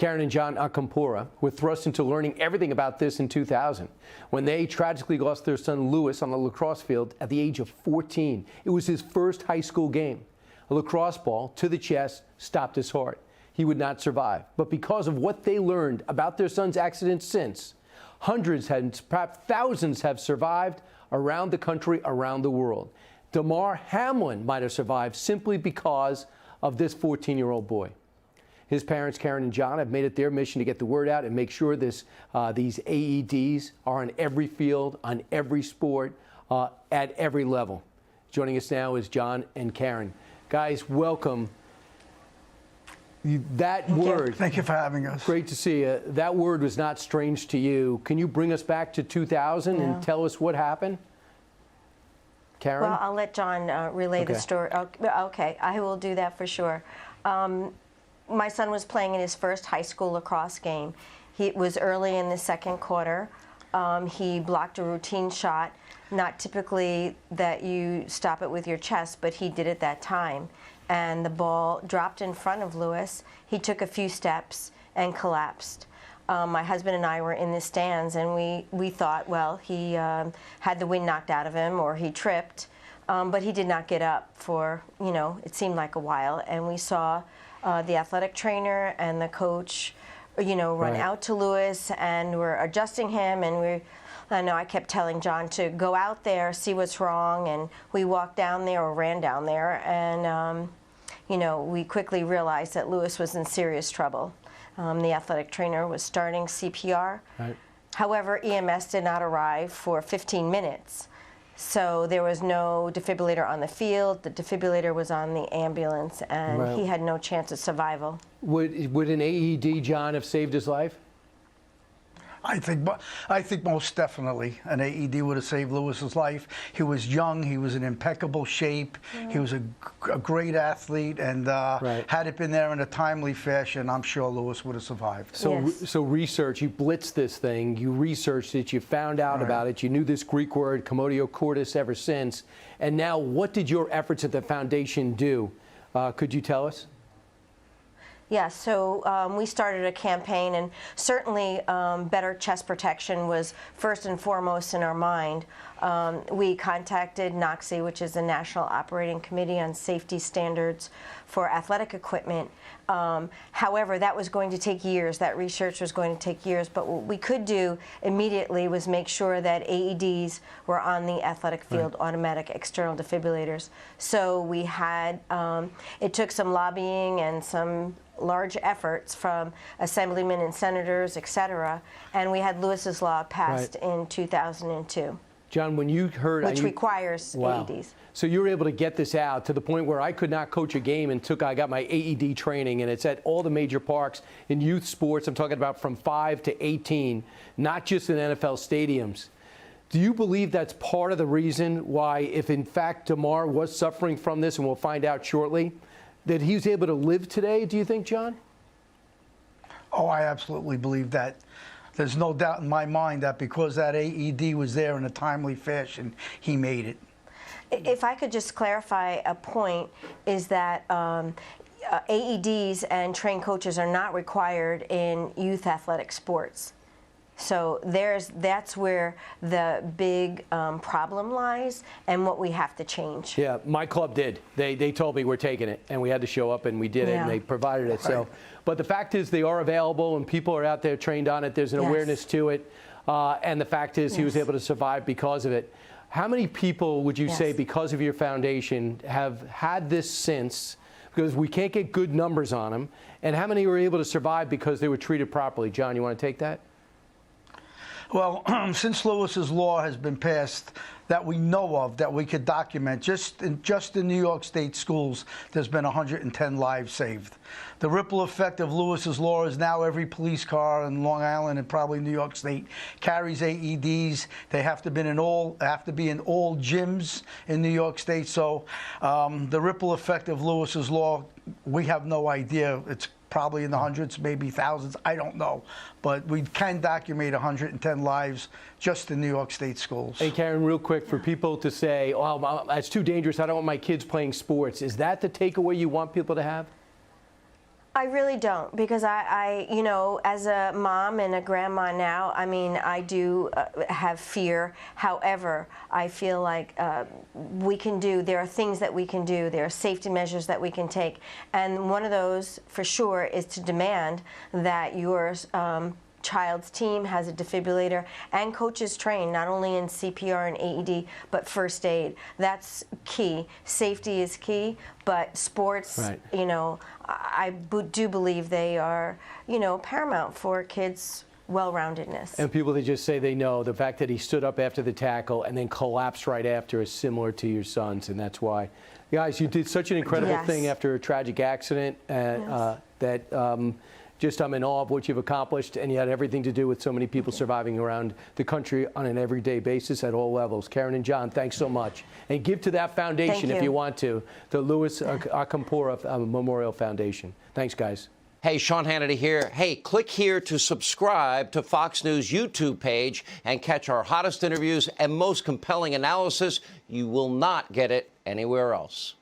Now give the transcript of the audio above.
Karen and John Akampora were thrust into learning everything about this in 2000 when they tragically lost their son Lewis on the lacrosse field at the age of 14. It was his first high school game. A lacrosse ball to the chest stopped his heart. He would not survive. But because of what they learned about their son's accident since, hundreds and perhaps thousands have survived around the country, around the world. Damar Hamlin might have survived simply because of this 14-year-old boy. His parents, Karen and John, have made it their mission to get the word out and make sure these AEDs are on every field, on every sport, at every level. Joining us now is John and Karen. Guys, welcome. That word. Thank you for having us. Great to see you. That word was not strange to you. Can you bring us back to 2000 and tell us what happened? Karen? Well, I'll let John relay the story. Okay, I will do that for sure. My son was playing in his first high school lacrosse game. It was early in the second quarter. He blocked a routine shot, not typically that you stop it with your chest, but he did it that time. And the ball dropped in front of Lewis. He took a few steps and collapsed. My husband and I were in the stands, and we thought, well, he had the wind knocked out of him or he tripped, but he did not get up for, it seemed like a while. And we saw the athletic trainer and the coach, run out to Lewis, and we're adjusting him, and I kept telling John to go out there, see what's wrong, and we walked down there or ran down there, and we quickly realized that Lewis was in serious trouble. The athletic trainer was starting CPR. Right. However, EMS did not arrive for 15 minutes. So there was no defibrillator on the field. The defibrillator was on the ambulance, and he had no chance of survival. Would an AED, John, have saved his life? I think most definitely an AED would have saved Lewis's life. He was young. He was in impeccable shape. He was a great athlete, and had it been there in a timely fashion, I'm sure Lewis would have survived. So research, you blitzed this thing, you researched it, you found out about it, you knew this Greek word, commotio cordis, ever since. And now, what did your efforts at the foundation do? Could you tell us? Yeah, so we started a campaign, and certainly better chest protection was first and foremost in our mind. We contacted NOCSE, which is the National Operating Committee on Safety Standards for Athletic Equipment. However, that was going to take years. That research was going to take years. But what we could do immediately was make sure that AEDs were on the athletic field, automatic external defibrillators. So we had, it took some lobbying and some large efforts from assemblymen and senators, et cetera, and we had Lewis's Law passed in 2002. John, when you heard... Which requires AEDs. So you were able to get this out to the point where I could not coach a game and I got my AED training, and it's at all the major parks in youth sports. I'm talking about from 5 to 18, not just in NFL stadiums. Do you believe that's part of the reason why, if in fact Damar was suffering from this, and we'll find out shortly, that he was able to live today, do you think, John? Oh, I absolutely believe that. There's no doubt in my mind that because that AED was there in a timely fashion, he made it. If I could just clarify a point, is that AEDs and trained coaches are not required in youth athletic sports. So that's where the big problem lies, and what we have to change. Yeah, my club did. They told me we're taking it, and we had to show up, and we did it, and they provided it. So, but the fact is, they are available, and people are out there trained on it. There's an awareness to it, and the fact is, he was able to survive because of it. How many people would you say, because of your foundation, have had this since? Because we can't get good numbers on them, and how many were able to survive because they were treated properly? John, you want to take that? Well, since Lewis's Law has been passed, that we know of, that we could document, just in New York State schools, there's been 110 lives saved. The ripple effect of Lewis's Law is now every police car in Long Island and probably New York State carries AEDs. They have to be in all gyms in New York State. So the ripple effect of Lewis's Law, we have no idea. It's probably in the hundreds, maybe thousands, I don't know. But we can document 110 lives just in New York State schools. Hey, Karen, real quick, for people to say, oh, that's too dangerous, I don't want my kids playing sports, is that the takeaway you want people to have? I really don't, because you know, as a mom and a grandma now, I mean, I do have fear. However, I feel like there are things that we can do. There are safety measures that we can take. And one of those, for sure, is to demand that your child's team has a defibrillator and coaches train not only in CPR and AED but first aid. That's key. Safety is key, but sports, right. You know, I do believe they are, you know, paramount for kids' well-roundedness. And people that just say they know, the fact that he stood up after the tackle and then collapsed right after is similar to your son's, and that's why. Guys, you did such an incredible Yes. thing after a tragic accident that just I'm in awe of what you've accomplished, and you had everything to do with so many people surviving around the country on an everyday basis at all levels. Karen and John, thanks so much. And give to that foundation if you want to, the Louis Acampora Memorial Foundation. Thanks, guys. Hey, Sean Hannity here. Hey, click here to subscribe to Fox News YouTube page and catch our hottest interviews and most compelling analysis. You will not get it anywhere else.